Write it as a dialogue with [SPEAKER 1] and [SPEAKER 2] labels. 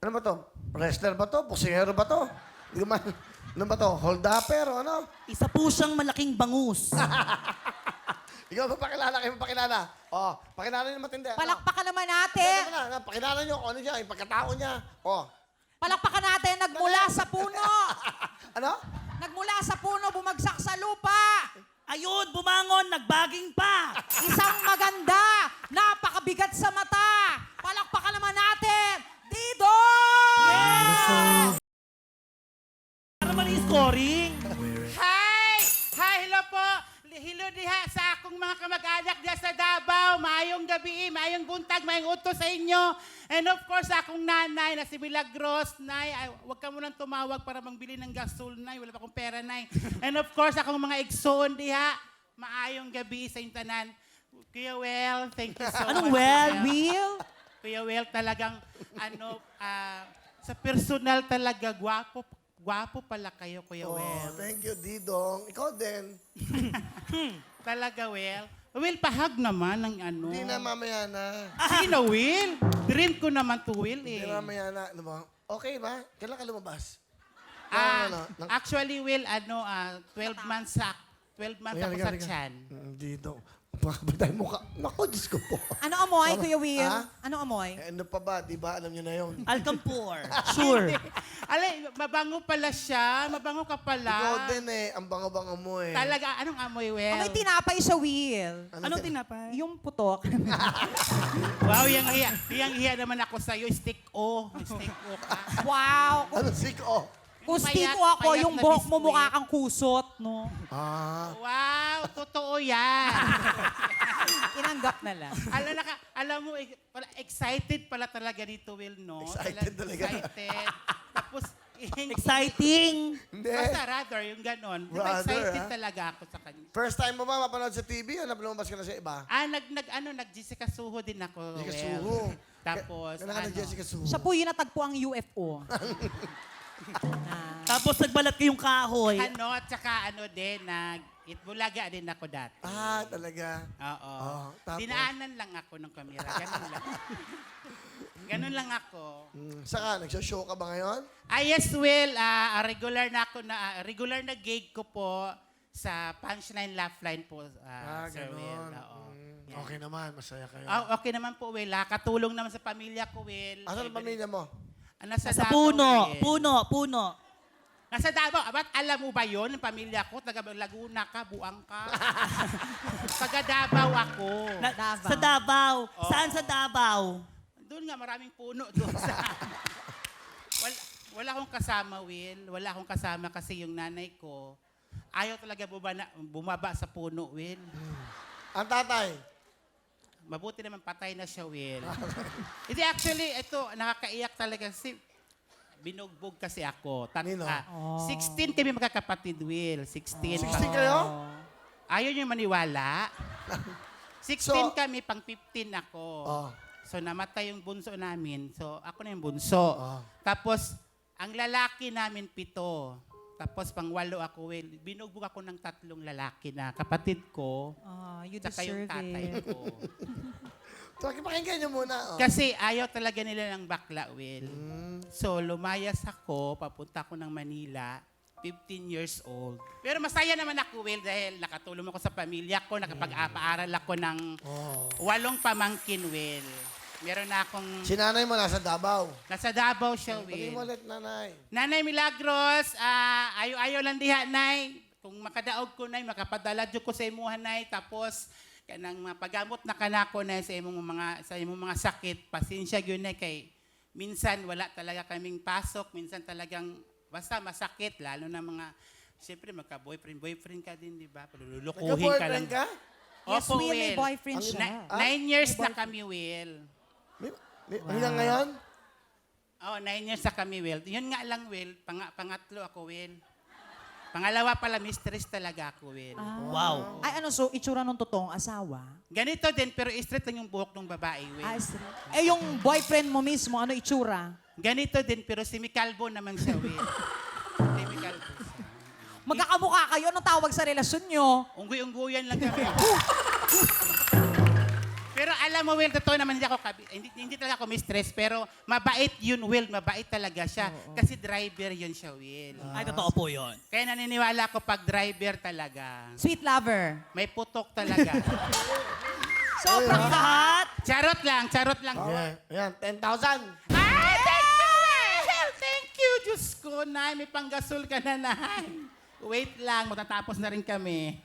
[SPEAKER 1] Ano ba to? Wrestler ba to? Pusingero ba to? Hindi ko man... Ano ba to? Hold-upper o ano?
[SPEAKER 2] Isa po siyang malaking bangus.
[SPEAKER 1] Ikaw, pakilala kayo, pakilala. Oh, pakilala niyo matindi. Ano?
[SPEAKER 3] Palakpakan naman natin.
[SPEAKER 1] Pakilala niyo kung ano siya, yung pagkatao niya. Oh.
[SPEAKER 3] Palakpakan natin. Nagmula sa puno.
[SPEAKER 1] Ano?
[SPEAKER 3] Nagmula sa puno, bumagsak sa lupa.
[SPEAKER 2] Ayun, bumangon, nagbaging pa.
[SPEAKER 3] Isang maganda, napakabigat sa mata. Palakpakan naman natin. Dido!
[SPEAKER 2] Para man yung scoring.
[SPEAKER 4] Hi! Hi, hello po. Hello diha sa akong mga kamag-anak diha sa Davao. Maayong gabi, maayong buntag, maayong utos sa inyo. And of course, akong nanay na si Milagros. Nay, huwag ka munang tumawag para mangbili ng gasol, nay. Wala pa akong pera, nay. And of course, akong mga igsoon diha. Maayong gabi sa intanan. Kuya Well, thank you so
[SPEAKER 2] Anong
[SPEAKER 4] much.
[SPEAKER 2] well?
[SPEAKER 3] Will?
[SPEAKER 4] Kuya Well, talagang sa personal talaga, gwapo pala kayo, Kuya
[SPEAKER 1] Oh,
[SPEAKER 4] Well.
[SPEAKER 1] thank you, Didong. Ikaw din.
[SPEAKER 4] Talaga, Will, pahag naman ng ano.
[SPEAKER 1] Hindi na mamaya na.
[SPEAKER 4] Sige na, Will. Dream ko naman to, Will,
[SPEAKER 1] Hindi
[SPEAKER 4] eh.
[SPEAKER 1] na mamaya na. Ano ba? Okay ba? Kailan ka lumabas? Ng-
[SPEAKER 4] Actually, Will, 12 months ako sa tiyan.
[SPEAKER 1] Didong. Pakapatay mo ka. Naku, Diyos ko po.
[SPEAKER 3] Ano amoy, Kuya Will?
[SPEAKER 1] Ha?
[SPEAKER 3] Ano amoy?
[SPEAKER 1] Eh, ano pa ba? Di ba? Alam niyo na yun.
[SPEAKER 2] Alcampur. Sure.
[SPEAKER 4] Alay, mabango pala siya. Mabango ka pala.
[SPEAKER 1] Ikaw din eh. Ang bango-bango mo eh.
[SPEAKER 4] Talaga, anong amoy, Will?
[SPEAKER 3] Amoy tinapay sa Will.
[SPEAKER 2] Anong tinapay?
[SPEAKER 3] Yung putok.
[SPEAKER 4] Wow, hiyang-hiya naman ako sa'yo. Stick O. Stick O ka.
[SPEAKER 3] Wow.
[SPEAKER 1] Ano siko?
[SPEAKER 3] Kung
[SPEAKER 4] Payat-
[SPEAKER 3] stiko ako,
[SPEAKER 4] payat
[SPEAKER 3] yung
[SPEAKER 4] na
[SPEAKER 3] buhok mo
[SPEAKER 4] biskwit.
[SPEAKER 3] mukha kang kusot, no?
[SPEAKER 1] Ah.
[SPEAKER 4] Wow, totoo yan.
[SPEAKER 3] Inanggap na lang.
[SPEAKER 4] Alam mo, excited pala talaga dito, Will, no?
[SPEAKER 1] Excited talaga.
[SPEAKER 4] Excited. Tapos,
[SPEAKER 2] Exciting.
[SPEAKER 1] Hindi.
[SPEAKER 4] basta rather, yung ganon. Diba,
[SPEAKER 1] Rather,
[SPEAKER 4] excited
[SPEAKER 1] ha?
[SPEAKER 4] talaga ako sa kanya.
[SPEAKER 1] First time mo ba mapanood sa TV o lumabas ka na sa iba?
[SPEAKER 4] Nag-Jessica Suho din ako.
[SPEAKER 1] Jessica
[SPEAKER 4] Will.
[SPEAKER 1] Suho.
[SPEAKER 4] Tapos,
[SPEAKER 1] Kailangan ng Jessica Suho.
[SPEAKER 3] Siya po yung natagpo ang UFO.
[SPEAKER 2] Tapos nagbalat kayong kahoy.
[SPEAKER 4] at saka din, Itbulaga din ako dati.
[SPEAKER 1] Ah, talaga.
[SPEAKER 4] Oo.
[SPEAKER 1] Oh, tapos?
[SPEAKER 4] Dinaanan lang ako ng kamera. Ganun lang. Ganun lang ako.
[SPEAKER 1] Saka, nagsashow ka ba ngayon?
[SPEAKER 4] Yes, Will. Regular na gig ko po sa Punchline Laugh Line po, Sir Will.
[SPEAKER 1] ganon.
[SPEAKER 4] Oo. Yan.
[SPEAKER 1] Okay naman, masaya kayo.
[SPEAKER 4] Okay naman po, Will. Katulong naman sa pamilya ko, Will.
[SPEAKER 1] Asan ang pamilya mo?
[SPEAKER 4] Nasa
[SPEAKER 2] Sa
[SPEAKER 4] Davao,
[SPEAKER 2] puno.
[SPEAKER 4] Will.
[SPEAKER 2] Puno.
[SPEAKER 4] Nasa Davao. Ba't alam mo ba yun, ang pamilya ko? Taga Laguna ka, Buang ka. Taga Davao ako.
[SPEAKER 3] Davao.
[SPEAKER 2] Sa Davao.
[SPEAKER 4] Oo.
[SPEAKER 2] Saan sa Davao?
[SPEAKER 4] Doon nga, maraming puno doon sa... wala akong kasama, Will. Wala akong kasama kasi yung nanay ko, ayaw talaga bumaba sa puno, Will.
[SPEAKER 1] Ang tatay?
[SPEAKER 4] Mabuti naman patay na siya, Will. Hindi, actually, ito, nakakaiyak talaga kasi binugbog kasi ako.
[SPEAKER 1] Nino?
[SPEAKER 4] 16 kami magkakapatid, Will. 16.
[SPEAKER 1] 16 kayo?
[SPEAKER 4] Ayaw niyo maniwala. 16
[SPEAKER 1] So-
[SPEAKER 4] kami, pang 15 ako.
[SPEAKER 1] Oh.
[SPEAKER 4] So, namatay yung bunso namin. So, ako na yung bunso.
[SPEAKER 1] Oh.
[SPEAKER 4] Tapos, ang lalaki namin 7. Tapos, pang 8 ako, Will. Binugbog ako ng 3 lalaki na kapatid ko.
[SPEAKER 3] You
[SPEAKER 4] Tsaka yung
[SPEAKER 3] deserve
[SPEAKER 4] tatay
[SPEAKER 3] it.
[SPEAKER 4] ko.
[SPEAKER 1] So, pakinggan niyo muna. Oh.
[SPEAKER 4] Kasi ayaw talaga nila ng bakla, Will. So, lumayas ako, papunta ako ng Manila, 15 years old. Pero masaya naman ako, Will, dahil nakatulong ako sa pamilya ko, nakapag-aaral ako ng 8 pamangkin, Will. Meron na akong...
[SPEAKER 1] Si nanay mo nasa Davao.
[SPEAKER 4] Nasa Davao siya,
[SPEAKER 1] Pagin mo
[SPEAKER 4] Will.
[SPEAKER 1] ulit, nanay.
[SPEAKER 4] Nanay Milagros, ayaw lang diha, Nay. Kung makadaog ko, Nay, makapadala dyo ko sa imuhan, Nay. Tapos, kanang mapagamot na kanako na sa imong mga sakit. Pasensya gyud na kay minsan wala talaga kaming pasok, minsan talagang basta masakit lalo na mga siyempre magka-boyfriend ka din, di ba? Palulukuhin ka lang.
[SPEAKER 1] Nagka-boyfriend ka?
[SPEAKER 3] Yes,
[SPEAKER 4] Opo,
[SPEAKER 3] Will, may
[SPEAKER 4] Will.
[SPEAKER 3] boyfriend siya.
[SPEAKER 4] 9 years na kami, Will.
[SPEAKER 1] Hanggang ngayon?
[SPEAKER 4] 9 years na kami, Will. Yun nga lang, Will. Pangatlo ako, Will. Pangalawa pala, mistress talaga ako, Will.
[SPEAKER 2] Wow.
[SPEAKER 3] Ay, so itsura nung totoong asawa?
[SPEAKER 4] Ganito din, pero straight lang yung buhok ng babae, Will.
[SPEAKER 3] Yung boyfriend mo mismo, ano itsura?
[SPEAKER 4] Ganito din, pero semikalbo naman siya, Will. Semikalbo siya.
[SPEAKER 3] Magkakamukha kayo, anong tawag sa relasyon nyo?
[SPEAKER 4] Unggoy-unggoyan lang kami. Pero alam mo, Will, totoo naman, hindi talaga ako mistress, pero mabait yun, Will. Mabait talaga siya. Kasi driver yun siya, Will.
[SPEAKER 2] Ay, totoo po yun.
[SPEAKER 4] Kaya naniniwala ko pag driver talaga.
[SPEAKER 3] Sweet lover.
[SPEAKER 4] May putok talaga.
[SPEAKER 3] Sobrang
[SPEAKER 2] Lahat.
[SPEAKER 4] Charot lang.
[SPEAKER 1] Yan, 10,000.
[SPEAKER 4] Ay, thank you, Will! Thank you, Diyos ko, Nay. May panggasol ka na, Nay. Wait lang, matatapos na rin kami.